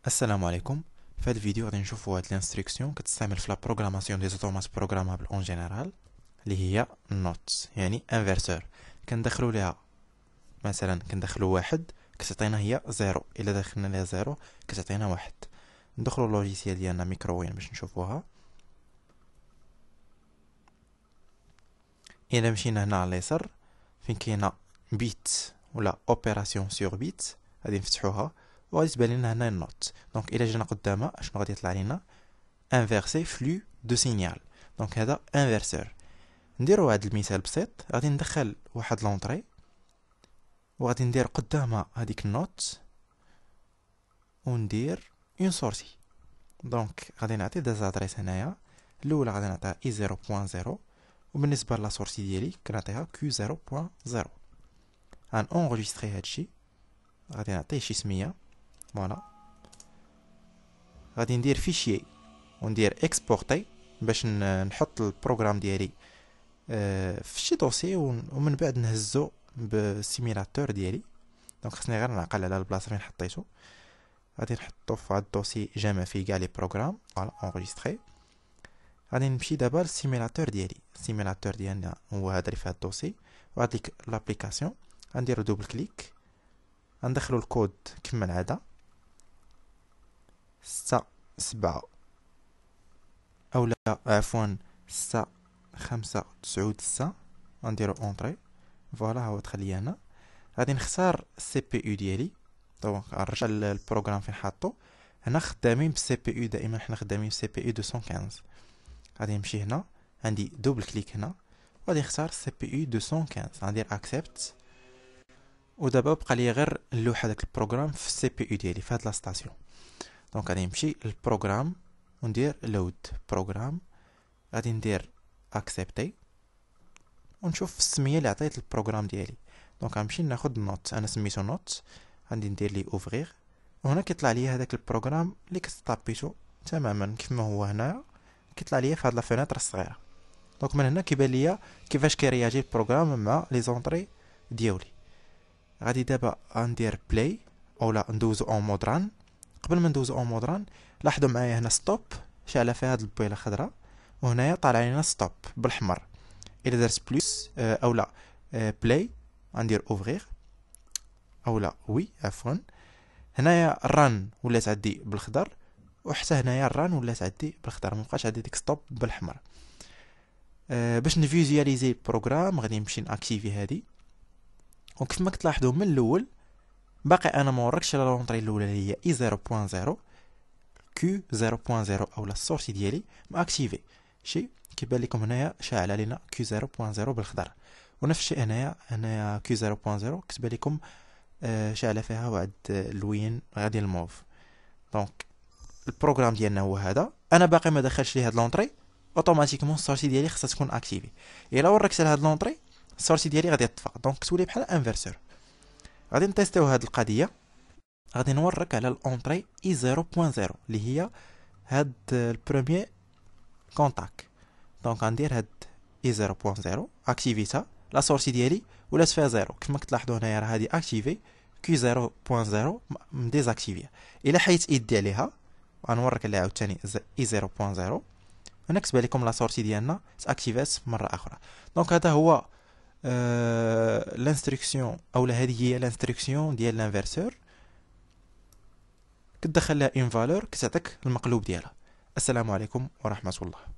السلام عليكم. في هذا الفيديو غادي نشوفوا هاد الانستركسيون كتستعمل في لا بروغراماسيون دي زوتومات بروغرامابل اون جينيرال اللي هي نوت، يعني انفرسور. كندخلوا ليها مثلا كندخلوا واحد كتعطينا هي زيرو، الا دخلنا ليها زيرو كتعطينا واحد. ندخلوا اللوجيسيال ديالنا ميكرووين باش نشوفوها. الا مشينا هنا على اليسار فين كاينه بيت ولا اوبيراسيون سور بيت غادي نفتحوها وغادي تبان لنا هنا النوت. دونك الا جينا قدامها اشنو غادي يطلع لنا؟ انفيرسي فلو دو سينيال. دونك هذا انفرسور. نديرو هذا المثال بسيط. غادي ندخل واحد لونطري وغادي ندير قدامها هذيك النوت وندير اون سورسي. دونك غادي نعطي دي زادريس هنايا. الاولى غادي نعطيها اي 0.0 وبالنسبه لا سورسي ديالي كنعطيها كيو 0.0. غان اونغيستري هادشي. غادي نعطيه شي سميه. فوالا. غادي ندير فيشيي وندير اكسبورتي باش نحط البروغرام ديالي في شي دوسي ومن بعد نهزو بالسيميلاتور ديالي. دونك خصني غير نعقل على البلاصه فين حطيتو. غادي نحطو في هاد الدوسي جامع فيه كاع لي بروغرام. فوالا اونغيستري. غادي نمشي دابا للسيميلاتور ديالي. السيميلاتور ديالنا هو هذا اللي في هاد الدوسي وهاد ديك لابليكاسيون. غنديرو دوبل كليك. غندخلو الكود كما العاده 6 7 اولا عفوا 6 5 9 6. غنديرو اونطري. فوالا ها هو دخل لي هنا. غادي نختار السي بي يو ديالي. دونك نرجع للبروغرام فين حاطو. هنا خدامين بالسي بي يو، دائما حنا خدامين بالسي بي يو 215. غادي نمشي هنا عندي دوبل كليك هنا وغادي نختار سي بي يو 215. غندير اكسبت. ودابا بقى لي غير نلوح هذاك البروغرام في السي بي يو ديالي في هاد لا ستاسيون. دونك غادي نمشي للبروغرام وندير لود بروغرام. غادي ندير اكسبتي ونشوف السميه اللي عطيت البروغرام ديالي. دونك غنمشي ناخذ نوت. انا سميتو نوت. غادي ندير لي اوفرير وهنا كيطلع لي هذاك البروغرام اللي كتطابيتو تماما كيف ما هو هنا. كيطلع لي في هاد لا فينيتر الصغيره. دونك من هنا كيبان لي كيفاش كيرياجي البروغرام مع لي زونطري ديالي. غادي دابا غندير بلاي اولا ندوزو اون مود ران. قبل ما ندوزو اون مود ران لاحظوا معايا هنا ستوب شاعله في هاد البويله خضراء وهنايا طالع لينا ستوب بالاحمر. الا درت بلس اولا بلاي غندير اوفرير اولا وي عفوا. هنايا الران ولات عندي بالخضر وحتى هنايا الران ولات عندي بالخضر، مابقاش عندي ديك ستوب بالاحمر. باش نفيزواليزي البروغرام غادي نمشي ناكتيفي هادي. وكيف ما كتلاحظوا من الاول باقي انا ما وركش على لونطري الاولى اللي هي اي 0.0 كيو 0.0 اولا السورسي ديالي ما اكتيفي شي. كيبان لكم هنايا شاعل علينا كيو 0.0 بالخضر ونفس الشيء هنايا كيو 0.0 كتبان لكم شاعله فيها واحد اللوين غادي الموف. دونك البروغرام ديالنا هو هذا. انا باقي ما دخلش ليه هاد لونطري. اوتوماتيكمون السورسي ديالي خصها تكون اكتيفي. الا وركت على هاد لونطري السورسي ديالي غادي يطفى. دونك تولي بحال انفرسور. غادي نتيستيو هاد القضيه. غادي نورك على الاونطري اي 0.0 اللي هي هاد البروميير كونتاك. دونك غندير هاد اي 0.0 اكتيفيتا. لا سورسي ديالي ولات فيها زيرو كما كتلاحظوا هنايا راه هادي اكتيفي. كي 0.0 مديزاكتيفيا. الا حيت يدي عليها غنورك عليها عاوتاني اي 0.0 هنا كتبان لكم لا سورسي ديالنا تاكتيفات مره اخرى. دونك هذا هو الانستركسيون اولا هذه هي الانستركسيون ديال الانفرسور. كتدخل لها اون فالور كتعطيك المقلوب ديالها. السلام عليكم ورحمه الله.